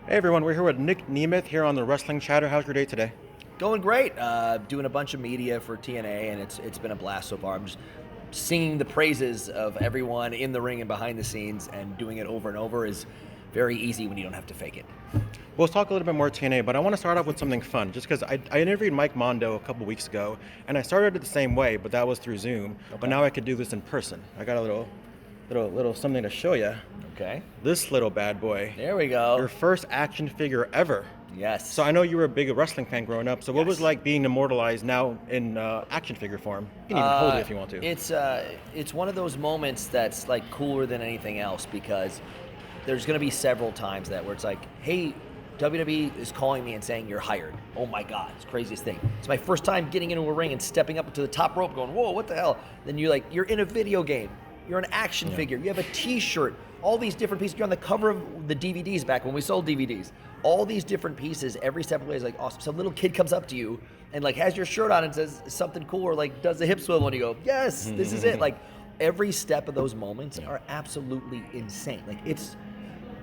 Hey everyone, we're here with Nic Nemeth here on the Wrestling Chatter. How's your day today? Going great. Doing a bunch of media for TNA, and it's been a blast so far. I'm just singing the praises of everyone in the ring and behind the scenes, and doing it over and over is very easy when you don't have to fake it. We'll talk a little bit more TNA, but I want to start off with something fun, just because I interviewed Mike Mondo a couple weeks ago, and I started it the same way, but that was through Zoom. But now I could do this in person. I got a little something to show you. Okay. This little bad boy. There we go. Your first action figure ever. Yes. So I know you were a big wrestling fan growing up. So what was Yes. it like being immortalized now in action figure form? You can even hold it if you want to. It's one of those moments that's like cooler than anything else, because there's going to be several times that where it's like, hey, WWE is calling me and saying you're hired. Oh my God, it's the craziest thing. It's my first time getting into a ring and stepping up to the top rope going, whoa, what the hell? Then you're in a video game. You're an action figure. You have a T-shirt. All these different pieces. You're on the cover of the DVDs back when we sold DVDs. All these different pieces. Every step of the way is like awesome. Some little kid comes up to you and like has your shirt on and says something cool, or like does the hip swivel, and you go, yes, this is it. Like every step of those moments are absolutely insane. Like it's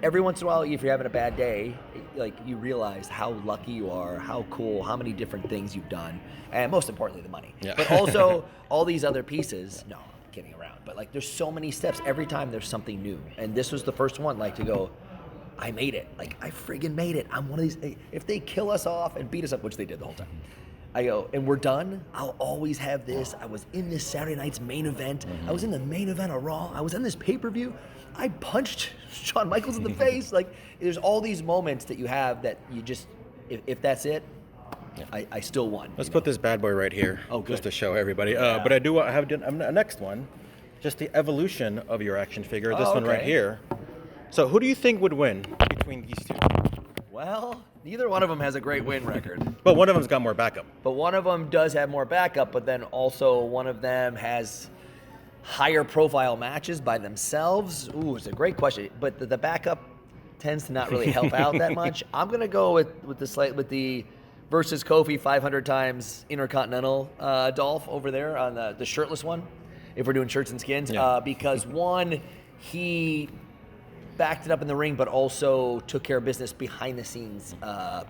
every once in a while, if you're having a bad day, like you realize how lucky you are, how cool, how many different things you've done, and most importantly, the money. Yeah. But also all these other pieces. No, I'm kidding around. But like, there's so many steps. Every time there's something new, and this was the first one. Like to go, I made it. Like I friggin' made it. I'm one of these. If they kill us off and beat us up, which they did the whole time, I go, and we're done, I'll always have this. I was in this Saturday night's main event. I was in the main event of Raw. I was in this pay-per-view. I punched Shawn Michaels in the face. Like, there's all these moments that you have that you just, if that's it, I still won. Let's put this bad boy right here, just to show everybody. But I have a next one, just the evolution of your action figure. This one right here. So who do you think would win between these two? Well, neither one of them has a great win record. But one of them's got more backup. But one of them does have more backup, but then also one of them has higher profile matches by themselves. Ooh, it's a great question. But the backup tends to not really help out that much. I'm gonna go with the versus Kofi 500 times Intercontinental Dolph over there on the shirtless one, if we're doing shirts and skins, because one, he backed it up in the ring, but also took care of business behind the scenes,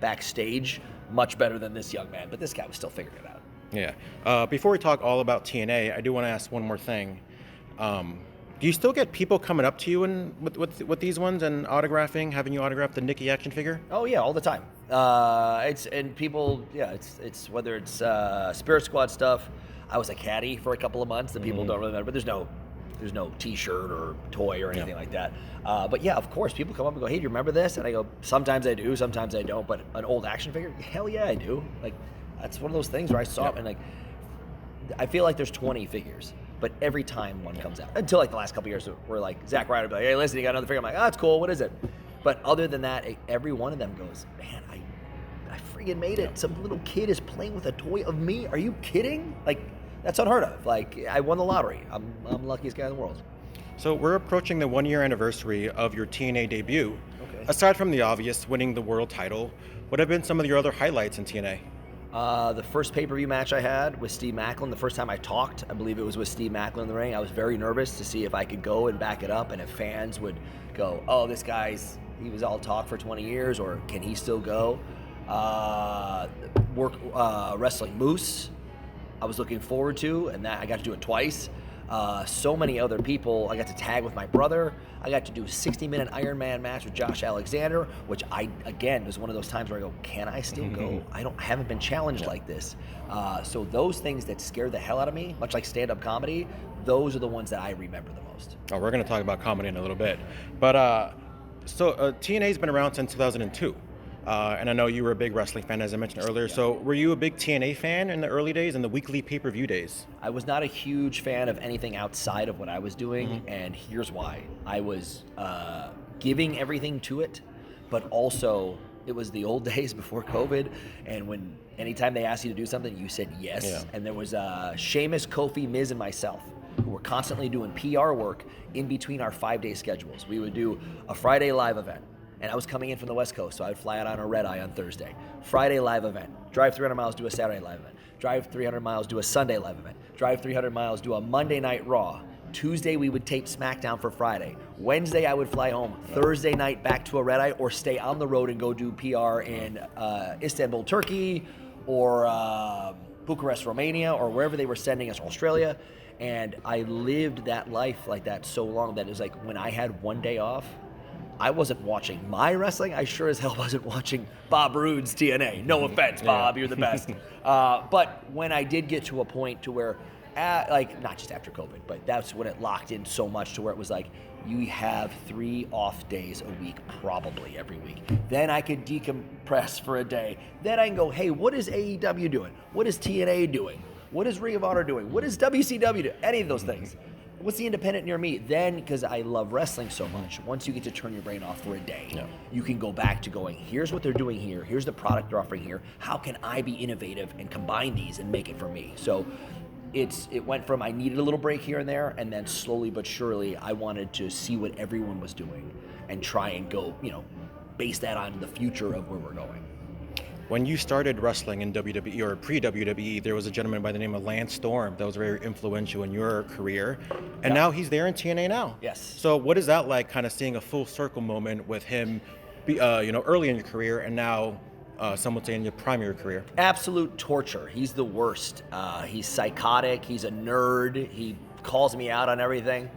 backstage, much better than this young man. But this guy was still figuring it out. Yeah. Before we talk all about TNA, I do want to ask one more thing. Do you still get people coming up to you and with these ones and having you autograph the Nikki action figure? Oh yeah, all the time. It's whether it's Spirit Squad stuff. I was a caddy for a couple of months that people don't really remember, but there's no T-shirt or toy or anything like that. But yeah, of course, people come up and go, "Hey, do you remember this?" And I go, "Sometimes I do, sometimes I don't." But an old action figure, hell yeah, I do. Like that's one of those things where I saw it and like I feel like there's 20 figures, but every time one comes out, until like the last couple of years, where like Zack Ryder would be like, "Hey, listen, you got another figure?" I'm like, "Oh, that's cool. What is it?" But other than that, every one of them goes, "Man, I freaking made it. Some little kid is playing with a toy of me. Are you kidding?" Like. That's unheard of. Like, I won the lottery. I'm the luckiest guy in the world. So we're approaching the 1-year anniversary of your TNA debut. Okay. Aside from the obvious, winning the world title, what have been some of your other highlights in TNA? The first pay-per-view match I had with Steve Macklin, the first time I talked, I believe it was with Steve Macklin in the ring. I was very nervous to see if I could go and back it up, and if fans would go, "Oh, he was all talk for 20 years, or can he still go?" Wrestling Moose, I was looking forward to, and that I got to do it twice. So many other people. I got to tag with my brother. I got to do a 60-minute Iron Man match with Josh Alexander, which again was one of those times where I go, can I still go? I haven't been challenged like this. So those things that scared the hell out of me, much like stand-up comedy, those are the ones that I remember the most. Oh, we're going to talk about comedy in a little bit. But TNA's been around since 2002. And I know you were a big wrestling fan, as I mentioned earlier. Yeah. So were you a big TNA fan in the early days, in the weekly pay-per-view days? I was not a huge fan of anything outside of what I was doing, and here's why. I was giving everything to it, but also it was the old days before COVID, and anytime they asked you to do something, you said yes. Yeah. And there was Sheamus, Kofi, Miz, and myself who were constantly doing PR work in between our 5-day schedules. We would do a Friday live event. And I was coming in from the West Coast, so I'd fly out on a red eye on Thursday. Friday live event. Drive 300 miles, do a Saturday live event. Drive 300 miles, do a Sunday live event. Drive 300 miles, do a Monday Night Raw. Tuesday we would tape SmackDown for Friday. Wednesday I would fly home. Thursday night back to a red eye, or stay on the road and go do PR in Istanbul, Turkey, or Bucharest, Romania, or wherever they were sending us, Australia. And I lived that life like that so long that it was like when I had one day off, I wasn't watching my wrestling. I sure as hell wasn't watching Bob Roode's TNA. No offense, Bob, you're the best. But when I did get to a point to where, like, not just after COVID, but that's when it locked in so much to where it was like, you have 3 off days a week, probably every week. Then I could decompress for a day. Then I can go, hey, what is AEW doing? What is TNA doing? What is Ring of Honor doing? What is WCW doing? Any of those things. What's the independent near me? Then, because I love wrestling so much, once you get to turn your brain off for a day, you can go back to going, here's what they're doing here, here's the product they're offering here, how can I be innovative and combine these and make it for me? So it went from I needed a little break here and there, and then slowly but surely I wanted to see what everyone was doing and try and go, base that on the future of where we're going. When you started wrestling in WWE or pre-WWE, there was a gentleman by the name of Lance Storm that was very influential in your career, and now he's there in TNA now. Yes. So what is that like, kind of seeing a full circle moment with him, early in your career, and now some would say in your prime of your career? Absolute torture. He's the worst. He's psychotic. He's a nerd. He calls me out on everything.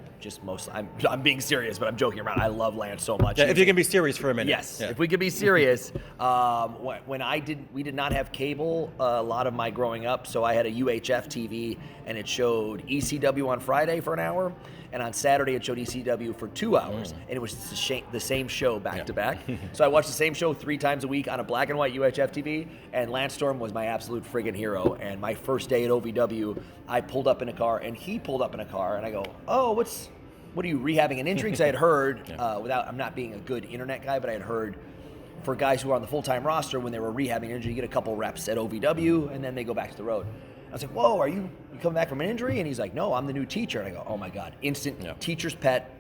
I'm being serious, but I'm joking around. I love Lance so much. Yeah, if you can be serious for a minute. Yes, if we could be serious. We did not have cable a lot of my growing up, so I had a UHF TV, and it showed ECW on Friday for an hour, and on Saturday it showed ECW for 2 hours, and it was the same show back to back. So I watched the same show 3 times a week on a black and white UHF TV, and Lance Storm was my absolute friggin' hero. And my first day at OVW, I pulled up in a car, and he pulled up in a car, and I go, oh, what are you, rehabbing an injury? Because I had heard, I'm not being a good internet guy, but I had heard for guys who are on the full-time roster, when they were rehabbing an injury, you get a couple reps at OVW, and then they go back to the road. I was like, whoa, are you coming back from an injury? And he's like, no, I'm the new teacher. And I go, oh my God, instant teacher's pet.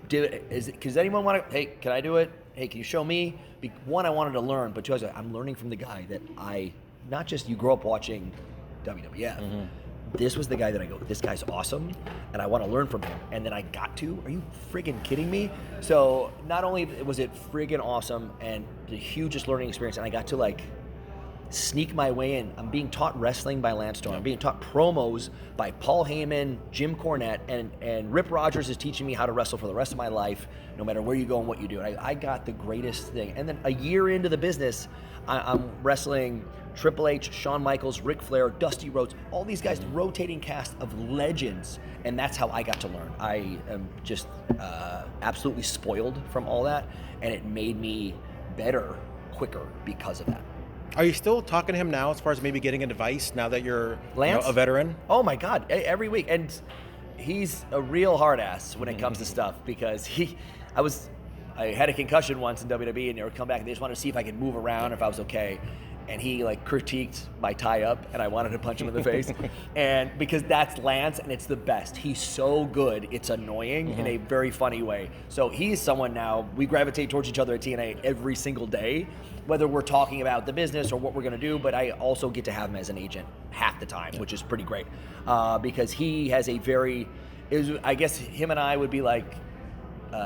Does anyone want to, hey, can I do it? Hey, can you show me? One, I wanted to learn, but two, I was like, I'm learning from the guy that not just you grow up watching WWF, this was the guy that I go, this guy's awesome, and I want to learn from him. And then I got to, are you friggin' kidding me? So not only was it friggin' awesome and the hugest learning experience, and I got to sneak my way in. I'm being taught wrestling by Lance Storm. I'm being taught promos by Paul Heyman, Jim Cornette, and Rip Rogers is teaching me how to wrestle for the rest of my life, no matter where you go and what you do. And I got the greatest thing. And then a year into the business, I'm wrestling Triple H, Shawn Michaels, Ric Flair, Dusty Rhodes, all these guys, rotating cast of legends, and that's how I got to learn. I am just absolutely spoiled from all that, and it made me better quicker because of that. Are you still talking to him now as far as maybe getting advice now that you're Lance? A veteran? Oh my God, every week. And he's a real hard ass when it comes to stuff, because I had a concussion once in WWE, and they would come back and they just wanted to see if I could move around, if I was okay. And he critiqued my tie-up, and I wanted to punch him in the face. And because that's Lance, and it's the best. He's so good, it's annoying in a very funny way. So he's someone now, we gravitate towards each other at TNA every single day, whether we're talking about the business or what we're gonna do, but I also get to have him as an agent half the time, which is pretty great. Because he has I guess him and I would be like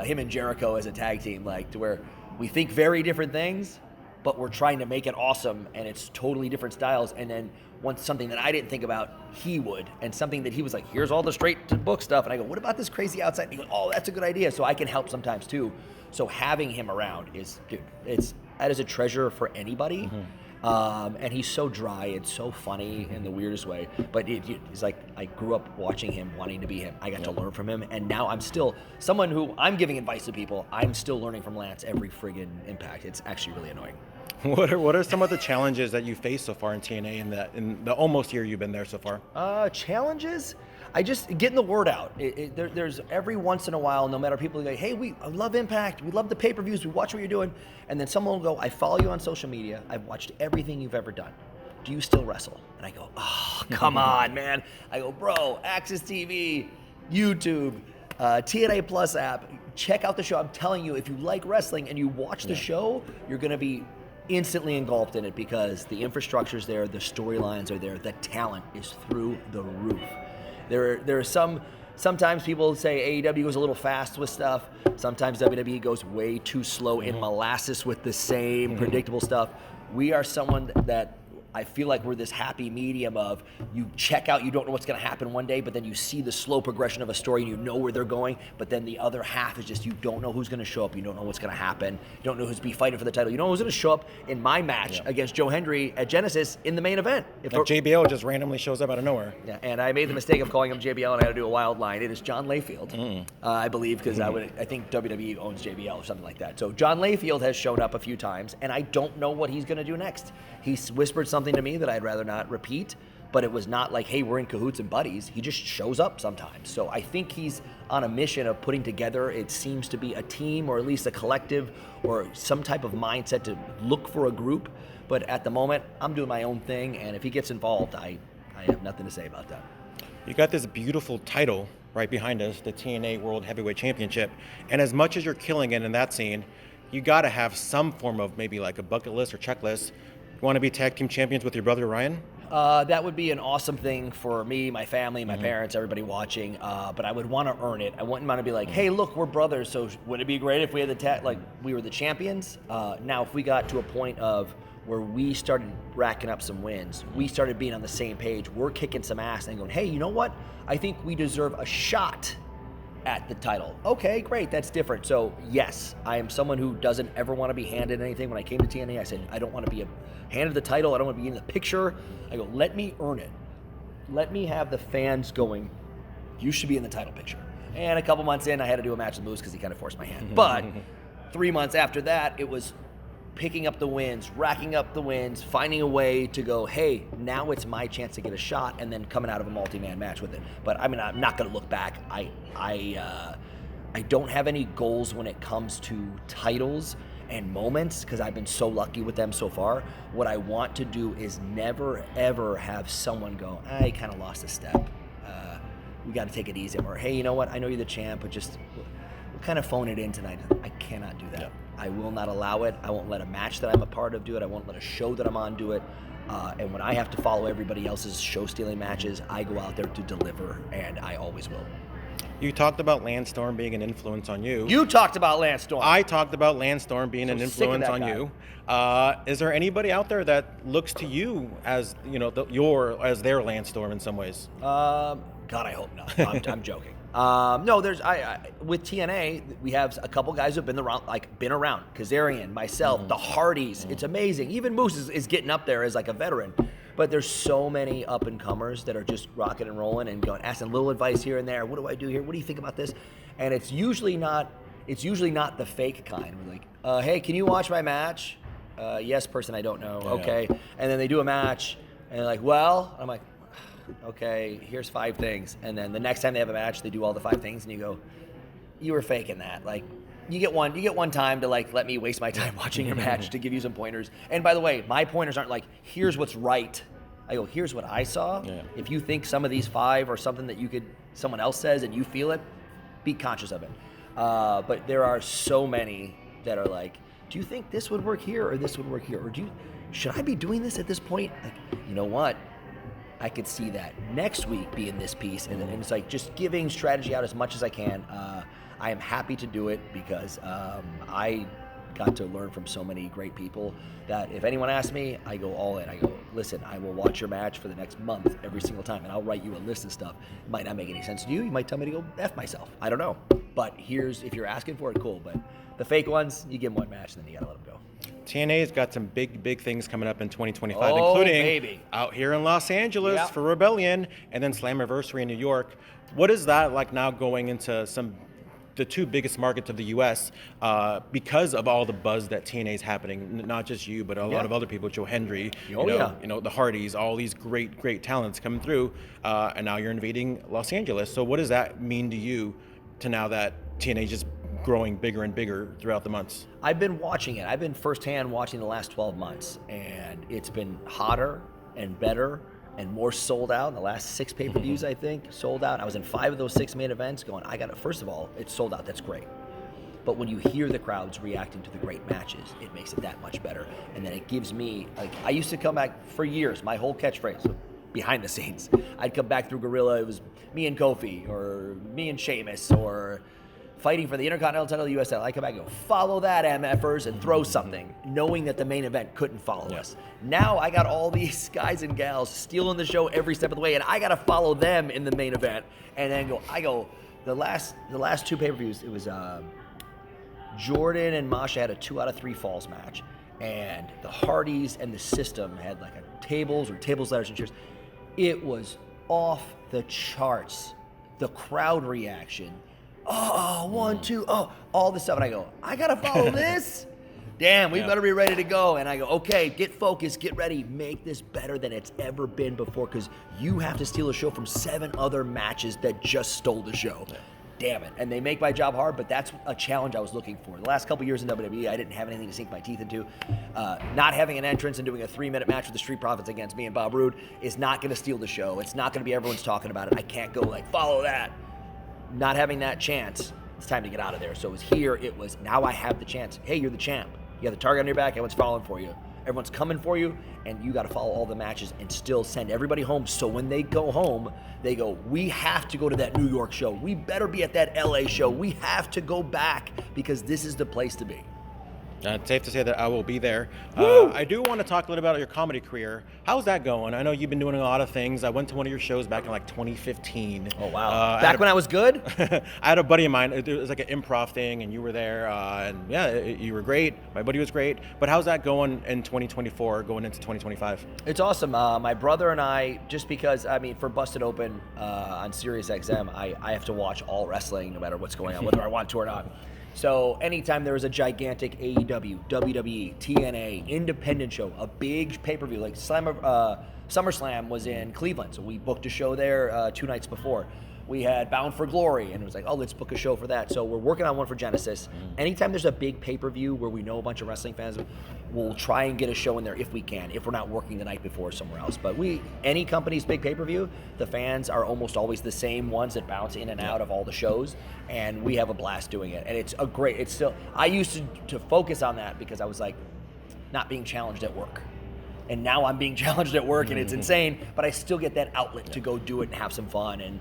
him and Jericho as a tag team, to where we think very different things, but we're trying to make it awesome, and it's totally different styles. And then once something that I didn't think about, he would, and something that he was like, here's all the straight to book stuff, and I go, what about this crazy outside? And he goes, oh, that's a good idea. So I can help sometimes too. So having him around that is a treasure for anybody. And he's so dry and so funny in the weirdest way. But it's like, I grew up watching him, wanting to be him. I got to learn from him, and now I'm still someone who I'm giving advice to people. I'm still learning from Lance every friggin' Impact. It's actually really annoying. What are some of the challenges that you faced so far in TNA in the almost year you've been there so far? Challenges? Getting the word out. There's every once in a while, no matter, people go, hey, I love Impact, we love the pay-per-views, we watch what you're doing, and then someone will go, I follow you on social media, I've watched everything you've ever done. Do you still wrestle? And I go, oh, come on, man. I go, bro, Access TV, YouTube, TNA Plus app, check out the show. I'm telling you, if you like wrestling and you watch the show, you're going to be instantly engulfed in it, because the infrastructure's there, the storylines are there, the talent is through the roof. There are some Sometimes people say AEW goes a little fast with stuff. Sometimes WWE goes way too slow in molasses with the same predictable stuff. We are someone that I feel like we're this happy medium of you check out, you don't know what's going to happen one day, but then you see the slow progression of a story and you know where they're going, but then the other half is just you don't know who's going to show up, you don't know what's going to happen, you don't know who's be fighting for the title, you know who's going to show up in my match against Joe Hendry at Genesis in the main event. Like JBL just randomly shows up out of nowhere. Yeah, and I made the mistake of calling him JBL and I had to do a wild line. It is John Layfield, I believe, because I think WWE owns JBL or something like that. So John Layfield has shown up a few times, and I don't know what he's going to do next. He's whispered something to me that I'd rather not repeat, but it was not like, hey, we're in cahoots and buddies. He just shows up sometimes. So I think he's on a mission of putting together, it seems to be a team or at least a collective or some type of mindset to look for a group. But at the moment, I'm doing my own thing, and if he gets involved, I have nothing to say about that. You got this beautiful title right behind us, the TNA World Heavyweight Championship, and as much as you're killing it in that scene, you got to have some form of maybe like a bucket list or checklist. You want to be tag team champions with your brother Ryan? That would be an awesome thing for me, my family, my parents, everybody watching. But I would want to earn it. I wouldn't want to be like, hey, look, we're brothers. So wouldn't it be great if we had like we were the champions? Now, if we got to a point of where we started racking up some wins, we started being on the same page, we're kicking some ass and going, hey, you know what? I think we deserve a shot at the title. Okay, great, that's different. So yes, I am someone who doesn't ever want to be handed anything. When I came to TNA, I said, I don't want to be handed the title, I don't want to be in the picture. I go, let me earn it. Let me have the fans going, you should be in the title picture. And a couple months in, I had to do a match with Moose because he kind of forced my hand. But 3 months after that, it was picking up the wins, racking up the wins, finding a way to go, hey, now it's my chance to get a shot, and then coming out of a multi-man match with it. But I mean, I'm not going to look back. I don't have any goals when it comes to titles and moments because I've been so lucky with them so far. What I want to do is never, ever have someone go, I kind of lost a step. We got to take it easy. Or, hey, you know what? I know you're the champ, but just we'll kind of phone it in tonight. I cannot do that. Yeah. I will not allow it. I won't let a match that I'm a part of do it. I won't let a show that I'm on do it. And when I have to follow everybody else's show-stealing matches, I go out there to deliver, and I always will. You talked about Lance Storm being an influence on you. You talked about Lance Storm. I talked about Lance Storm being an influence on you. Is there anybody out there that looks to you as as their Lance Storm in some ways? God, I hope not. I'm joking. No, there's with TNA we have a couple guys who've been around, Kazarian, myself, the Hardys. It's amazing. Even Moose is getting up there as like a veteran. But there's so many up and comers that are just rocking and rolling and going, asking little advice here and there. What do I do here? What do you think about this? And it's usually not the fake kind. We're like, hey, can you watch my match? Yes, person I don't know. Yeah. Okay. And then they do a match and they're like, well, I'm like, okay, here's 5 things. And then the next time they have a match, they do all the 5 things and you go, you were faking that. Like, you get one time to like let me waste my time watching your match to give you some pointers. And by the way, my pointers aren't like, here's what's right. I go, here's what I saw. Yeah. If you think some of these 5 are something that someone else says and you feel it, be conscious of it. But there are so many that are like, do you think this would work here or this would work here? Or should I be doing this at this point? Like, you know what? I could see that next week being this piece. And it's like just giving strategy out as much as I can. I am happy to do it because I got to learn from so many great people that if anyone asks me, I go all in. I go, listen, I will watch your match for the next month every single time, and I'll write you a list of stuff. It might not make any sense to you. You might tell me to go F myself. I don't know. But if you're asking for it, cool. But the fake ones, you give them one match, and then you got to let them go. TNA's got some big things coming up in 2025, including out here in Los Angeles for Rebellion, and then Slammiversary in New York. What is that like now going into the 2 biggest markets of the U.S. Because of all the buzz that TNA is happening, not just you, but a lot of other people, Joe Hendry, the Hardys, all these great talents coming through, and now you're invading Los Angeles. So what does that mean to you to now that TNA is just growing bigger and bigger throughout the months? I've been watching it. I've been firsthand watching the last 12 months, and it's been hotter and better and more sold out. In the last 6 pay-per-views, I think, sold out. I was in 5 of those 6 main events going, first of all, it's sold out. That's great. But when you hear the crowds reacting to the great matches, it makes it that much better. And then it gives me, I used to come back for years, my whole catchphrase, behind the scenes. I'd come back through Gorilla. It was me and Kofi, or me and Sheamus, or fighting for the Intercontinental title of the US title. I'd come back and go, follow that, MFers, and throw something, knowing that the main event couldn't follow us. Now I got all these guys and gals stealing the show every step of the way, and I got to follow them in the main event. And then the last 2 pay-per-views, it was Jordan and Masha had a 2 out of 3 falls match, and the Hardys and the System had like a tables, ladders, and chairs. It was off the charts. The crowd reaction. Oh, 1, 2, all this stuff. And I go, I got to follow this? Damn, we better be ready to go. And I go, okay, get focused, get ready. Make this better than it's ever been before, because you have to steal a show from 7 other matches that just stole the show. Yeah. Damn it. And they make my job hard, but that's a challenge I was looking for. The last couple years in WWE, I didn't have anything to sink my teeth into. Not having an entrance and doing a 3-minute match with the Street Profits against me and Bob Roode is not going to steal the show. It's not going to be everyone's talking about it. I can't go like, follow that. Not having that chance, it's time to get out of there. So it was here, now I have the chance. Hey, you're the champ. You have the target on your back, everyone's following for you. Everyone's coming for you, and you got to follow all the matches and still send everybody home. So when they go home, they go, we have to go to that New York show. We better be at that LA show. We have to go back, because this is the place to be. It's safe to say that I will be there. I do want to talk a little about your comedy career. How's that going? I know you've been doing a lot of things. I went to one of your shows back in like 2015. Oh, wow. Back when I was good? I had a buddy of mine. It was like an improv thing, and you were there. And yeah, you were great. My buddy was great. But how's that going in 2024, going into 2025? It's awesome. My brother and I, just because, for Busted Open on SiriusXM, I have to watch all wrestling no matter what's going on, whether I want to or not. So anytime there was a gigantic AEW, WWE, TNA, independent show, a big pay-per-view, like SummerSlam was in Cleveland, so we booked a show there 2 nights before. We had Bound for Glory, and it was like, oh, let's book a show for that. So we're working on one for Genesis. Anytime there's a big pay-per-view where we know a bunch of wrestling fans, we'll try and get a show in there if we can, if we're not working the night before somewhere else. But any company's big pay-per-view, the fans are almost always the same ones that bounce in and out of all the shows, and we have a blast doing it. And it's still, I used to focus on that because I was like, not being challenged at work. And now I'm being challenged at work, and it's insane, but I still get that outlet to go do it and have some fun and,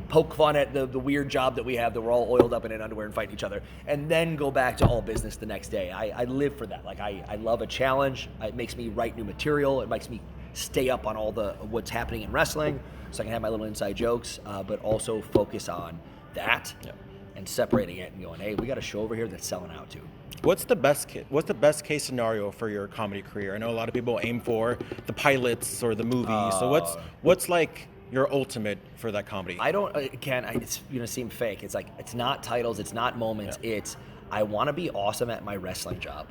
poke fun at the weird job that we have, that we're all oiled up in underwear and fighting each other, and then go back to all business the next day. I live for that. Like, I love a challenge. It makes me write new material. It makes me stay up on all what's happening in wrestling, so I can have my little inside jokes, but also focus on that and separating it and going, hey, we got a show over here that's selling out too. What's the best case scenario for your comedy career? I know a lot of people aim for the pilots or the movies. So what's like your ultimate for that comedy? It's gonna seem fake. It's like, it's not titles, it's not moments. It's, I want to be awesome at my wrestling job,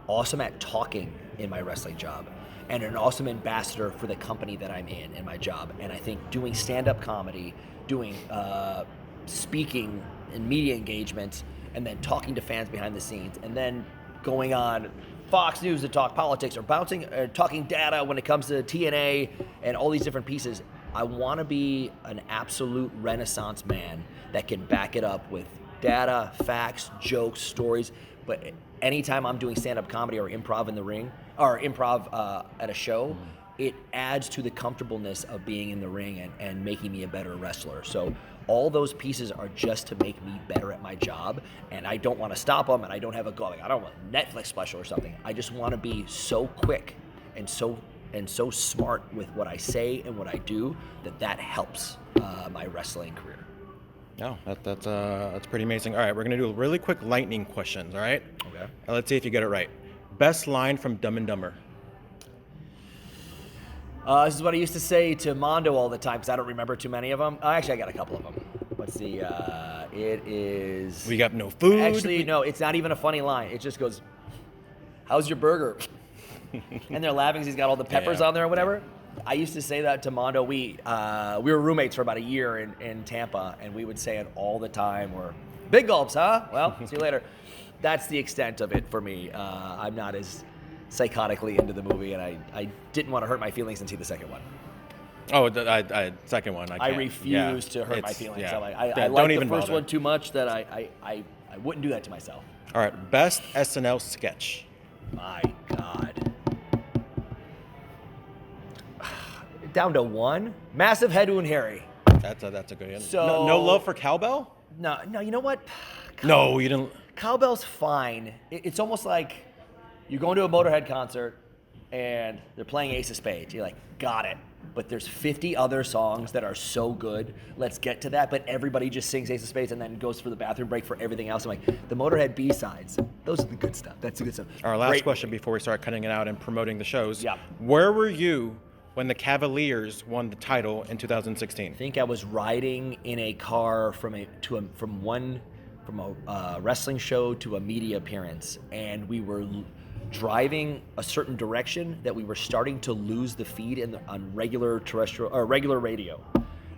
awesome at talking in my wrestling job, and an awesome ambassador for the company that I'm in my job. And I think doing stand-up comedy, doing speaking and media engagements, and then talking to fans behind the scenes, and then going on Fox News to talk politics, or talking data when it comes to TNA and all these different pieces. I want to be an absolute renaissance man that can back it up with data, facts, jokes, stories. But anytime I'm doing stand-up comedy or improv in the ring, or improv at a show, it adds to the comfortableness of being in the ring and making me a better wrestler. So all those pieces are just to make me better at my job, and I don't want to stop them, and I don't have a goal. Like, I don't want a Netflix special or something. I just want to be so quick and so smart with what I say and what I do that helps my wrestling career. Oh, that's pretty amazing. All right, we're gonna do a really quick lightning questions. All right. Okay. Let's see if you get it right. Best line from Dumb and Dumber. This is what I used to say to Mondo all the time, because I don't remember too many of them. Actually, I got a couple of them. Let's see. It is... We got no food. Actually, no, it's not even a funny line. It just goes, how's your burger? And they're laughing because he's got all the peppers on there or whatever. I used to say that to Mondo. We were roommates for about a year in Tampa, and we would say it all the time. Or, big gulps, huh? Well, see you later. That's the extent of it for me. I'm not as psychotically into the movie, and I didn't want to hurt my feelings and see the second one. Oh, second one. I refuse to hurt my feelings. Yeah. I like the first one too much that I wouldn't do that to myself. All right, best SNL sketch. My God. down to one. Massive Head Wound Harry. That's a good answer. So- no love for cowbell? No, you know what? No, you didn't. Cowbell's fine. It's almost like you go into a Motorhead concert and they're playing Ace of Spades. You're like, got it. But there's 50 other songs that are so good. Let's get to that. But everybody just sings Ace of Spades and then goes for the bathroom break for everything else. I'm like, the Motorhead B-sides, those are the good stuff. That's the good stuff. Our last Great. question before we start cutting it out and promoting the shows. Yeah. Where were you when the Cavaliers won the title in 2016? I think I was riding in a car from a wrestling show to a media appearance, and we were driving a certain direction that we were starting to lose the feed on regular terrestrial or regular radio.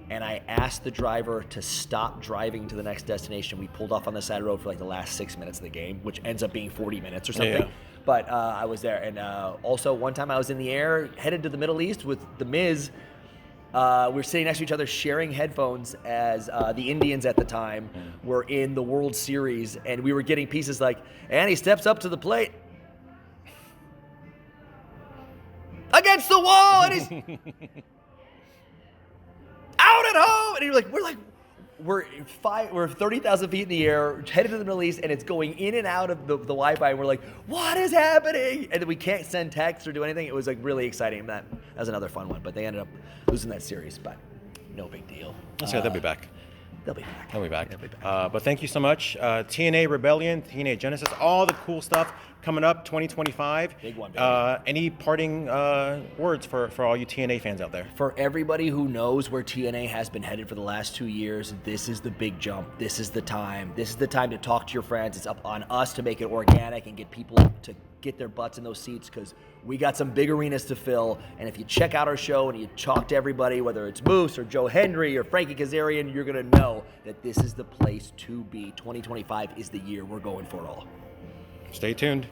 And I asked the driver to stop driving to the next destination. We pulled off on the side of the road for like the last 6 minutes of the game, which ends up being 40 minutes or something. Yeah. But I was there. And also one time I was in the air headed to the Middle East with The Miz. We were sitting next to each other sharing headphones as the Indians at the time were in the World Series. And we were getting pieces like, and he steps up to the plate. Against the wall, and he's out at home, and you're like, we're 30,000 feet in the air, headed to the Middle East, and it's going in and out of the Wi-Fi, and we're like, what is happening? And then we can't send texts or do anything. It was like really exciting. That was another fun one, but they ended up losing that series, but no big deal. So they'll be back. They'll be back. They'll be back. But thank you so much. TNA Rebellion, TNA Genesis, all the cool stuff coming up 2025. Big one, baby. Any parting words for all you TNA fans out there? For everybody who knows where TNA has been headed for the last 2 years, this is the big jump. This is the time. This is the time to talk to your friends. It's up on us to make it organic and get people to get their butts in those seats, because we got some big arenas to fill. And if you check out our show and you talk to everybody, whether it's Moose or Joe Hendry or Frankie Kazarian, you're going to know that this is the place to be. 2025 is the year we're going for it all. Stay tuned.